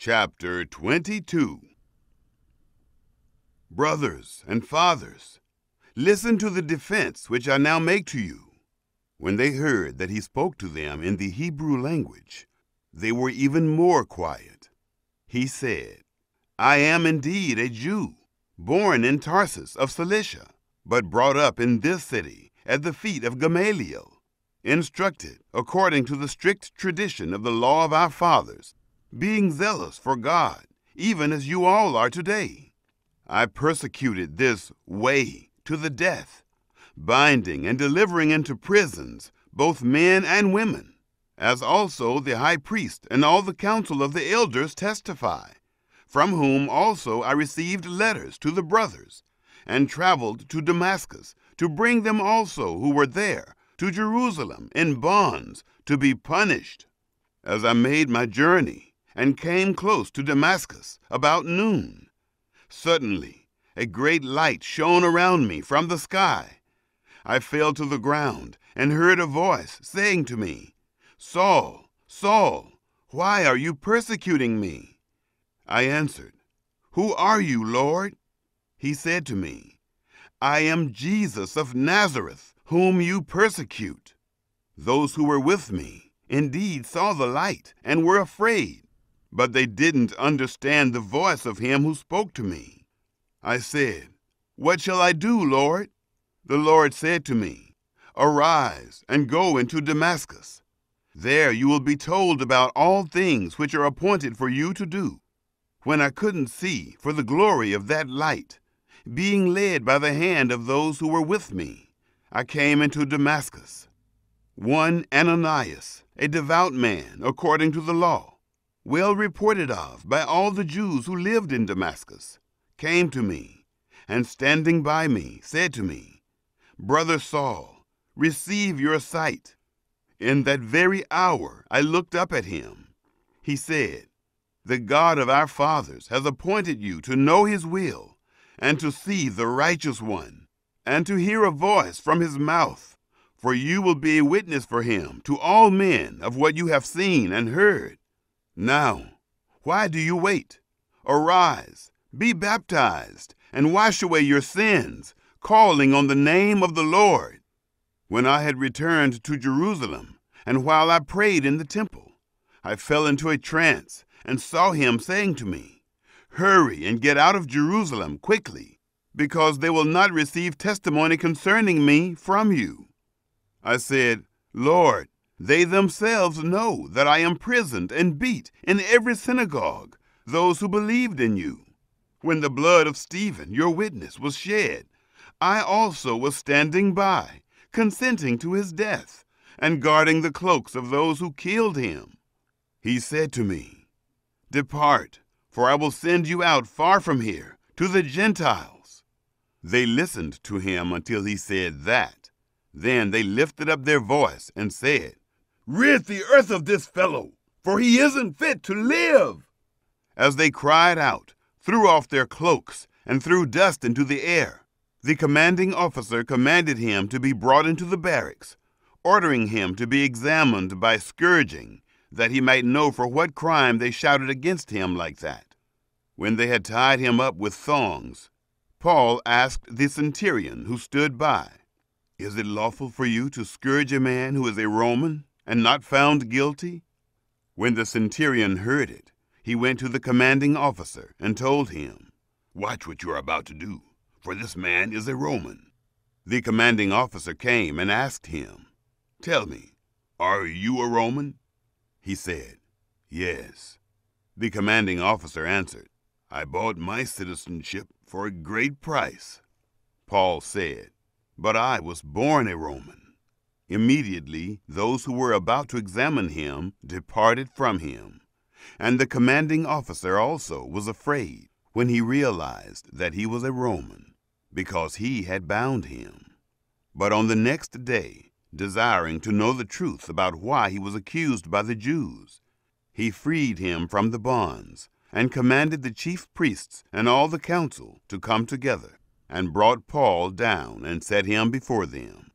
Chapter 22. Brothers and fathers, listen to the defense which I now make to you. When they heard that he spoke to them in the Hebrew language, they were even more quiet. He said, I am indeed a Jew, born in Tarsus of Cilicia, but brought up in this city at the feet of Gamaliel, instructed according to the strict tradition of the law of our fathers, being zealous for God, even as you all are today. I persecuted this way to the death, binding and delivering into prisons both men and women, as also the high priest and all the council of the elders testify, from whom also I received letters to the brothers, and traveled to Damascus to bring them also who were there to Jerusalem in bonds to be punished. As I made my journey, and came close to Damascus about noon, suddenly a great light shone around me from the sky. I fell to the ground and heard a voice saying to me, Saul, Saul, why are you persecuting me? I answered, Who are you, Lord? He said to me, I am Jesus of Nazareth, whom you persecute. Those who were with me indeed saw the light and were afraid, but they didn't understand the voice of him who spoke to me. I said, What shall I do, Lord? The Lord said to me, Arise and go into Damascus. There you will be told about all things which are appointed for you to do. When I couldn't see for the glory of that light, being led by the hand of those who were with me, I came into Damascus. One Ananias, a devout man according to the law, well reported of by all the Jews who lived in Damascus, came to me, and standing by me, said to me, Brother Saul, receive your sight. In that very hour I looked up at him. He said, The God of our fathers has appointed you to know his will, and to see the righteous one, and to hear a voice from his mouth, for you will be a witness for him to all men of what you have seen and heard. Now, why do you wait? Arise, be baptized, and wash away your sins, calling on the name of the Lord. When I had returned to Jerusalem, and while I prayed in the temple, I fell into a trance and saw him saying to me, Hurry and get out of Jerusalem quickly, because they will not receive testimony concerning me from you. I said, Lord, they themselves know that I am imprisoned and beat in every synagogue, those who believed in you. When the blood of Stephen, your witness, was shed, I also was standing by, consenting to his death, and guarding the cloaks of those who killed him. He said to me, Depart, for I will send you out far from here, to the Gentiles. They listened to him until he said that. Then they lifted up their voice and said, Rid the earth of this fellow, for he isn't fit to live. As they cried out, threw off their cloaks, and threw dust into the air, the commanding officer commanded him to be brought into the barracks, ordering him to be examined by scourging, that he might know for what crime they shouted against him like that. When they had tied him up with thongs, Paul asked the centurion who stood by, Is it lawful for you to scourge a man who is a Roman and not found guilty? When the centurion heard it, he went to the commanding officer and told him, Watch what you are about to do, for this man is a Roman. The commanding officer came and asked him, Tell me, are you a Roman? He said, Yes. The commanding officer answered, I bought my citizenship for a great price. Paul said, But I was born a Roman. Immediately those who were about to examine him departed from him, and the commanding officer also was afraid when he realized that he was a Roman, because he had bound him. But on the next day, desiring to know the truth about why he was accused by the Jews, he freed him from the bonds, and commanded the chief priests and all the council to come together, and brought Paul down and set him before them.